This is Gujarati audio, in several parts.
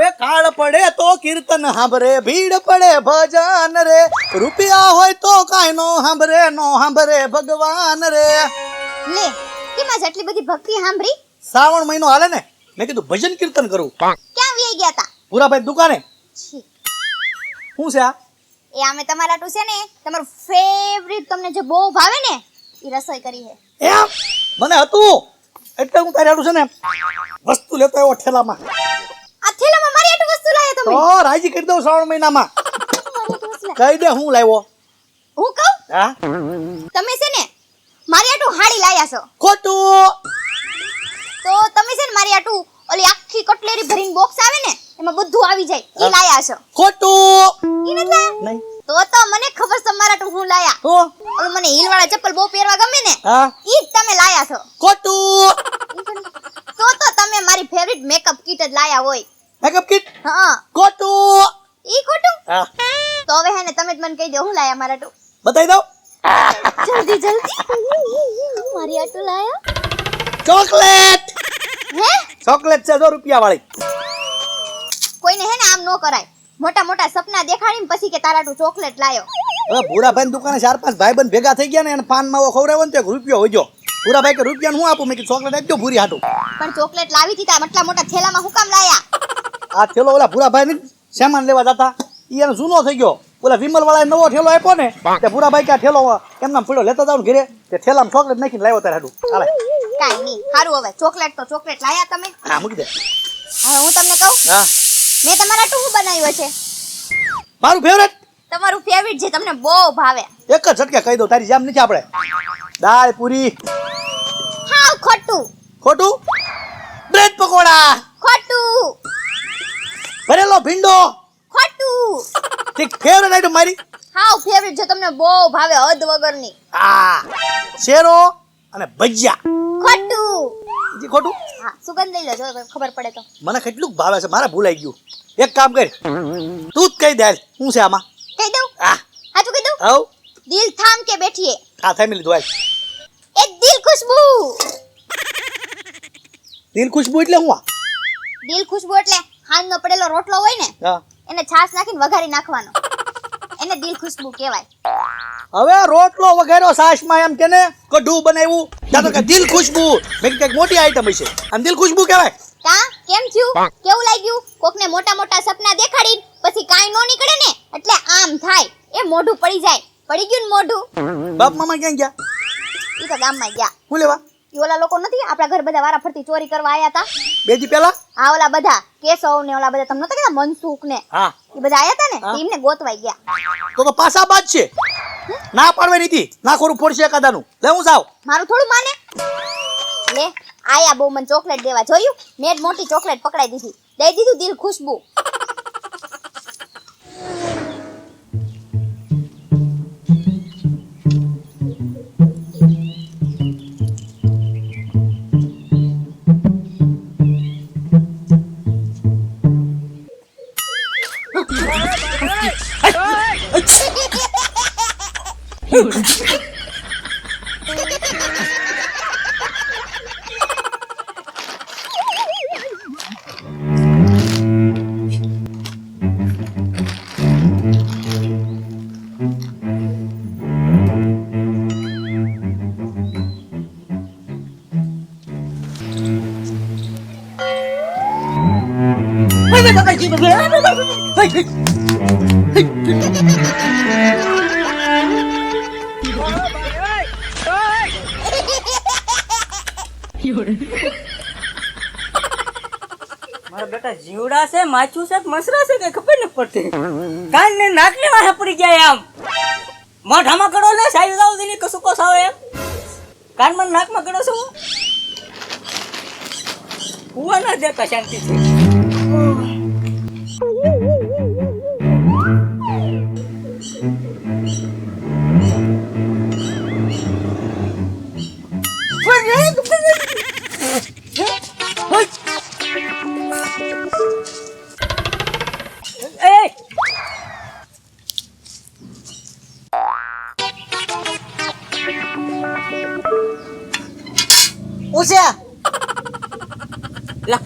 એ કાળ પડે તો કીર્તન સાંભરે, ભીડ પડે ભજન રે, રૂપિયા હોય તો કાંઈ નો સાંભરે, નો સાંભરે ભગવાન રે. લે કેમાં જેટલી બધી ભક્તિ સાંભળી? શ્રાવણ મહિનો હાલે ને, મેં કીધું ભજન કીર્તન કરું. ક્યાં વી ગયા તા? ભૂરાભાઈ દુકાને. છી, શું છે આ? એ અમે તમારા ટુ છે ને તમારું ફેવરિટ તમને જે બહુ ભાવે ને એ રસોઈ કરી છે. એમ મને હતું એટલે હું તારી હાટું છે ને વસ્તુ લેતો આવ્યો ઠેલામાં. આ થેલામાં મારી આટુ વસ્તુ લાયા તમે? તો રાજી કરી દઉં શ્રાવણ મહિનામાં. મારી આટુ વસ્તુ લાયા. કહી દે હું લાવ્યો. હું કહું હા તમે છે ને મારી આટુ હાડી લાયા છો ખોટું. તો તમે છે ને મારી આટુ ઓલી આખી કટલેરી ભરીને બોક્સ આવે ને એમાં બધું આવી જાય ઈ લાયા છો. ખોટું ઈ નથી લાયા? નહીં તો મને ખબર છે મારા આટુ હું લાયા. તો ઓલું મને હીલ વાળા ચપ્પલ બહુ પહેરવા ગમે ને હા ઈ જ તમે લાયા છો. ખોટું. તો તમે મારી ફેવરિટ મેકઅપ કિટ જ લાયા હોય. મેકઅપ કિટ હા ખોટું. ઈ ખોટું? હા તો હવે હે ને તમે જ મને કહી દો હું લાયા મારા આટુ. બતાવી દઉં. જલ્દી જલ્દી મારી આટુ લાયા. ચોકલેટ. હે ચોકલેટ છે 100 રૂપિયા વાળી. કોઈને હે ને આમ નો કરાય. મોટા મોટા સપના દેખાડીને પછી કે તારા આટુ ચોકલેટ લાયો. હવે ભૂરાભાઈ દુકાને 4-5 ભાઈબંધ ભેગા થઈ ગયા ને એને પાન માવો ખવડાવ્યો ને તો 1 રૂપિયો હોજો. ભૂરાભાઈ કે રૂપિયાનું હું આપું? મેં કીધું ચોકલેટ આપજો ભૂરી હાટું. પણ ચોકલેટ લાવી હતી તા આટલા મોટા થેલામાં હું કામ લાયા? આ થેલો ઓલા ભૂરાભાઈ ને સામાન લેવા જતા ઈ એનો જૂનો થઈ ગયો. ઓલા વિમલ વાળાએ નવો થેલો આપ્યો ને તે ભૂરાભાઈ કે આ થેલો એમનામ પડ્યો લેતા જાવ ઘરે તે થેલામાં ચોકલેટ નાખીને લાવ્યો તારે હાટું. હાલે કાઈ નહીં સારું હવે ચોકલેટ તો ચોકલેટ લાયા તમે. હા મૂકી દે. હવે હું તમને કહું હા મેં તમારા આટુ શું બનાવ્યું છે? મારું ફેવરેટ તમારું ફેવરિટ જે તમને બહુ ભાવે. એક જ ઝટકે કહી દઉં તારી જેમ નથી આપણે. દાળ પૂરી હાવ ખોટું. ખોટું. બ્રેડ પકોડા ખોટું. ભરેલો ભીંડો ખોટું. ઠીક ફેવરેટ આઈટમ મારી. હાવ ફેવરિટ જે તમને બહુ ભાવે હદ વગરની. આ શેરો અને ભજીયા. ખોટું. જી ખોટું. હા સુગંધ લઈ લો જો ખબર પડે તો. મને કેટલું ભાવે છે મારે ભૂલાઈ ગયું. એક કામ કર તું જ કહી દે શું છે આમાં. કહી દઉં? આ હાચું કહી દઉં? હવ દિલ થામ કે બેઠીએ. આ ફેમિલી દોય એ દિલ ખુશ્બુ. દિલ ખુશ્બુ એટલે હું આ? દિલ ખુશ્બુ એટલે હાંજનો પડેલો રોટલો હોય ને હા એને છાશ નાખીને વઘારી નાખવાનો એને દિલ ખુશ્બુ કહેવાય. હવે રોટલો વગેરો સાસમાં એમ કેને કઢું બનાવ્યું ત્યાં તો કે દિલ ખુશ્બુ. મેં કીધું કંઈક મોટી આઈટમ હશે આમ દિલ ખુશ્બુ કહેવાય. કા કેમ થયું? કેવું લાગ્યું? કોકને મોટા મોટા સપના દેખાડી પછી કાઈ નો નીકળે ને એટલે આમ થાય એ મોઢું પડી જાય. પડી ગયું ને મોઢું. બાપ મામા ક્યાં ગયા? ઈ તો ગામમાં ગયા. શું લેવા? ઈ ઓલા લોકો નથી આપણા ઘર બધા વારા ફરતી ચોરી કરવા આયા હતા 2 દી પહેલા. હા ઓલા બધા કેશવ ને ઓલા બધા તમને નતા કહેતા મનસુખ ને હા ઈ બધા આયા હતા ને તો એમને ગોતવાઈ ગયા. તો પાસા બાદ છે. ના પાડવે નથી ના ખોરું ફોડશે એકાદાનું. લે હું જાવ. મારું થોડું માને લે આયા બહુ મને ચોકલેટ દેવા જોયું મેં જ મોટી ચોકલેટ પકડાઈ દીધી દઈ દીધું દિલ ખુશ્બુ. મારા બેટા જીવડા છે માછું છે મસરા છે કઈ ખબર નથી પડતી. કાન ને નાક ને વાહે પડી ગયા આમ મોઢામાં કડો ને સાઈ જાવ દીની કસુ કોસ આવે એમ કાનમાં નાકમાં કડો છો હુવા ના દેતા શાંતિ છે.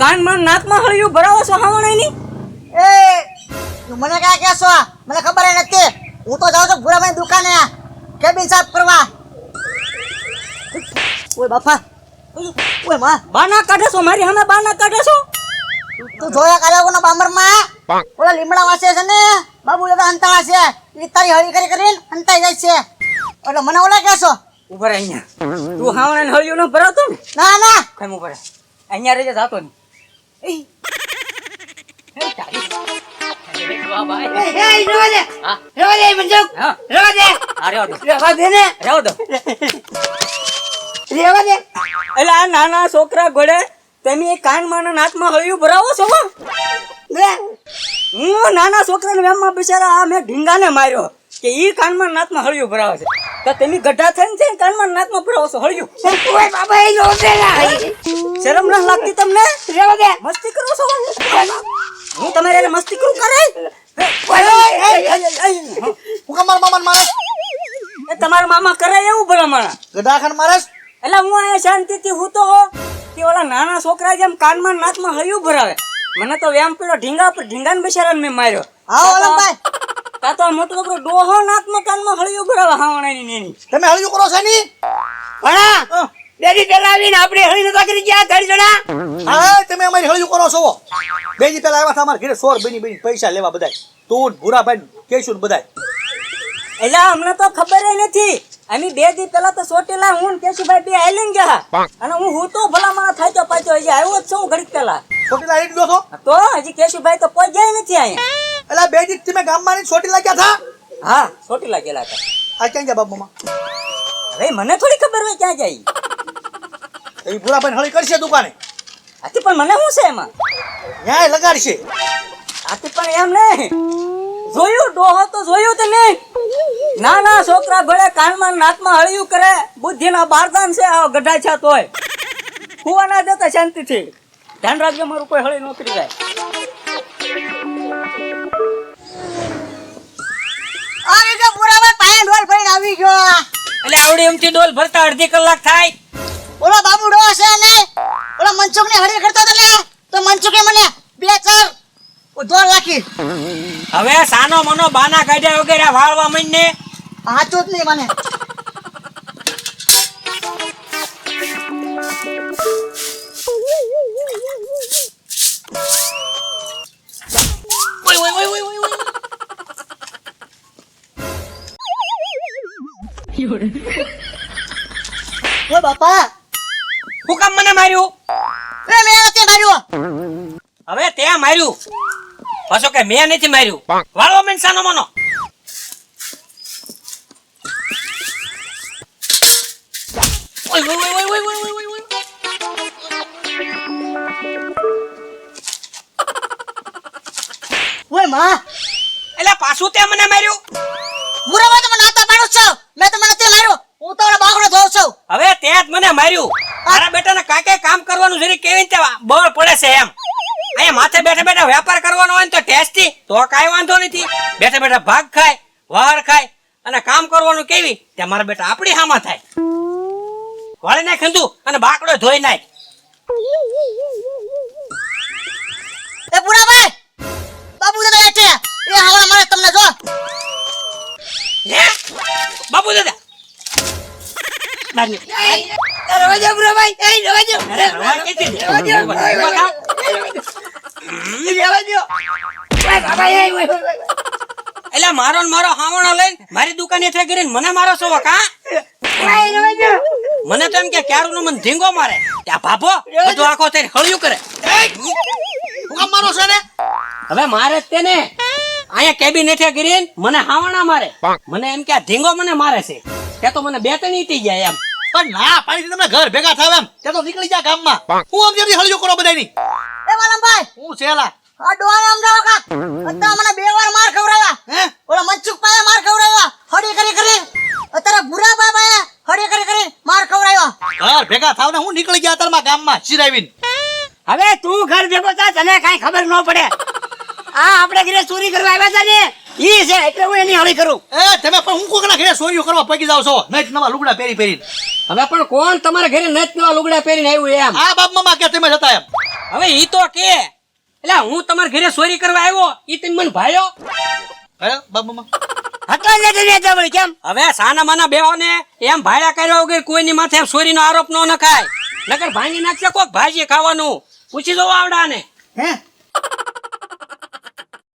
કાનમાં નાકમાં હળિયું ભરાવો છો હાવણ ની એ તું મને ક્યાં કહેશો? મને ખબર ય નથી. હું તો જાઉં છું ભૂરાભાઈ દુકાને કેબિન સાફ કરવા. ઓય બાપા, ઓય માં, બાના કાઢે છો મારી સામે, બાના કાઢે છો. તું જોયા કાલે કોનો બાંબરમાં ઓલા લીમડા વાસે છે ને બાબુ દાદા હંતાળા છે. ઈ તારી હળી કરી કરીને હંતાઈ જાય છે. એટલે મને ઓલા કહેશો? ઉભા રહે અહીંયા. તું હાવણે હળિયું ન ભરાવતો ને? ના ના, કેમ ઉભા રહે? અહીંયા રહેજે, જાતો નહીં. હા. હા. હા, રહેવા દો. રહેવા દો. એટલે આ નાના છોકરા ઘોડે તમે એ કાનમાં નાકમાં હળિયું ભરાવો છો હો? હું નાના છોકરાને વેમમાં બિચારા આ મેં ઢીંગાને માર્યો કે ઈ કાનમાં નાકમાં હળિયું ભરાવે છે, તો તમે ગઢા થઈને છે કાનમાં નાકમાં ભરાવો છો હળિયું. શરમ ન લાગતી તમને? મસ્તી કરો છો? હું તમારે હારે મસ્તી કરું કરે? હું કામ મારા મામાને મારે એ તમારા મામા કરે એવું ભલામણ? ગધાખાન મારેસ. એટલે હું અહીંયા શાંતિથી હું તો કે ઓલા નાના છોકરા જેમ કાનમાં નાકમાં હળિયું ભરાવે, મને તો વેમ પેલો ઢીંગાને બિચારાને મેં માર્યો. હા ઓલમભાઈ, તા તો આ મોટો છોકરો ડોહો નાકમાં કાનમાં હળિયું ભરાવે હાવણાની નેની. તમે હળિયું કરો છો ની? ભણા બેદી પેલા આવીને આપણે હળી નતા કરી ગયા ઘડી જણા. હા, તમે અમારી હળિયું કરો છો. બે દી પહેલા આવ્યા હતા અમારા ઘરે સોર બની પૈસા લેવા બધાય. તું ભૂરાભાઈ કેશું બધાય. એટલે અમને તો ખબર ય નથી. અમે 2 દી પેલા તો સોટેલા હું ને કેશુભાઈ બે આઈલીન ગયા અને હું તો ભલામણ થાક્યો પાછો હજી આવ્યો જ છું ઘડીક પેલા. ચોટીલા આવી ગયો છો? તો હજી કેશુભાઈ તો કોઈ જાય નથી અહીંયા. એટલે બે દી તમે ગામમાં ની ચોટીલા ગયા હતા? હા, સોટેલા ગયેલા હતા. આ ક્યાં ગયા બાપ મામા? હવે મને થોડી ખબર હોય ક્યાં જાય. એ ભૂરાભાઈ હળી કરશે દુકાને. આથી પણ મને શું છે એમાં? ન્યાય લગાડશે. આથી પણ એમ નહીં જોયું, ડોહો તો જોયું તો નહીં. નાના છોકરા ભલે કાનમાં નાકમાં હળિયું કરે, બુદ્ધિના બારદાન છે આ ગઢા છે તોય હુવા ના દેતા શાંતિથી. ધ્યાન રાખજો મારું કોઈ હળી નોકરી જાય. આવી ગયો ભૂરાભાઈ, પાણી ઢોલ ભરીને આવી ગયો. એટલે આવડી એમથી ડોલ ભરતા અડધી કલાક થાય. ઓલો બાબુ ડો છે ને ઓલો મનસુખને હળી કરતો હતો ને, તો મનસુખે મને 2-4 ઢોલ રાખી. હવે સાનો મનો બાના કાઢ્યા વગેરે વાળવા માંડને. હાચું જ નહીં મને. ઓ બાપા, હું કામ મને માર્યું? એ મેં નથી માર્યો. હવે તે માર્યું પાછો કે મેં નથી માર્યું. વાળવા માંડ સાનો મનો. ઓય ઓય ઓય ઓય ઓય ઓય ઓય. ઓય માં, એટલે પાછું તે મને માર્યું. ભૂરાભાઈ તમે નાતા પાડો છો, મેં તમને નથી માર્યો. હું તો ઓલો બાગડો ધોઉં છું. હવે તે જ મને માર્યું. મારા બેટાને કાકે કામ કરવાનું જરી કેવી રીતે બળ પડે છે એમ. અહીંયા માથે બેઠા બેઠા વેપાર કરવાનો હોય ને તો ટેસ્ટી તો કાંઈ વાંધો નથી. બેઠા બેઠા ભાગ ખાય, વાર ખાય અને કામ કરવાનું કેવી તે મારા બેટા આપણી હામાં થાય. વાળી નાખ ખંધું અને બાકડો ધોઈ નાખ. એ ભૂરાભાઈ, બાબુ દાદા બેઠે એ હાવડા મારે તમને જો. હે બાબુ દાદા રવાજો ભૂરાભાઈ, એ રવાજો. અરે રવા કેતી દે. રવાજો. એટલે મારો ને મારો હાવણો લઈને મારી દુકાને હેઠે કરીને મને મારો છો કા? મને તો એમ કે ક્યારું નું મને ધીંગો મારે ત્યાં ભાભો બધું આખો થઈને હળિયું કરે. હું કામ મારો છે ને? હવે મારે જ તેને અહીંયા કેબિન હેઠે કરીને મને હાવણા મારે. મને એમ કે આ ધીંગો મને મારે છે તે તો મને 2 ત્રણ ઈટી જાય એમ. પણ ના પાડી તમે ઘર ભેગા થાવ એમ તે તો નીકળી જા ગામમાં. હું આમ જેવી હળિયું કરો બધાની. એ વાલમભાઈ, હું છેલા આ ડોહાને સમજાવો કા. અત્યારે મને 2 વાર માર ખવડાવ્યા. હે ઓલા મનસુખ પાસે માર ખવડાવ્યા હળી કરી કરી. અત્યારે ભૂરા બાબાએ હળી કરી કરી માર ખવડાવ્યા. ઘર ભેગા થાવ ને હું નીકળી ગયા તારમાં ગામમાં સિરાવીન. હવે તું ઘર ભેગો થા, તને કાંઈ ખબર ન પડે. આ આપણે ઘરે ચોરી કરવા આવ્યા હતા ને ઈ છે એટલે હું એની હળી કરું. એ તમે પણ હું કોકના ઘરે ચોરીઓ કરવા પગી જાવ છો નહીં નવા લુગડા પહેરી પહેરીને. હવે પણ કોણ તમારા ઘરે નત નવા લુગડા પહેરીને આવ્યું એમ? આ બાપ મામા કે તમે જતા એમ. હવે ઈ તો કે એટલે હું તમારા ઘરે ચોરી કરવા આવ્યો ઈ તમે મને ભાયો હે બાબુમાં હતો ને તને જબળ કેમ હવે સાના માના બેહો ને એમ ભાડા કર્યા વગર કોઈની માથે એમ ચોરીનો આરોપ ન નખાય નકર ભાંગી નાખશે કોક ભાજી ખાવાનું પૂછી દો આવડા ને હે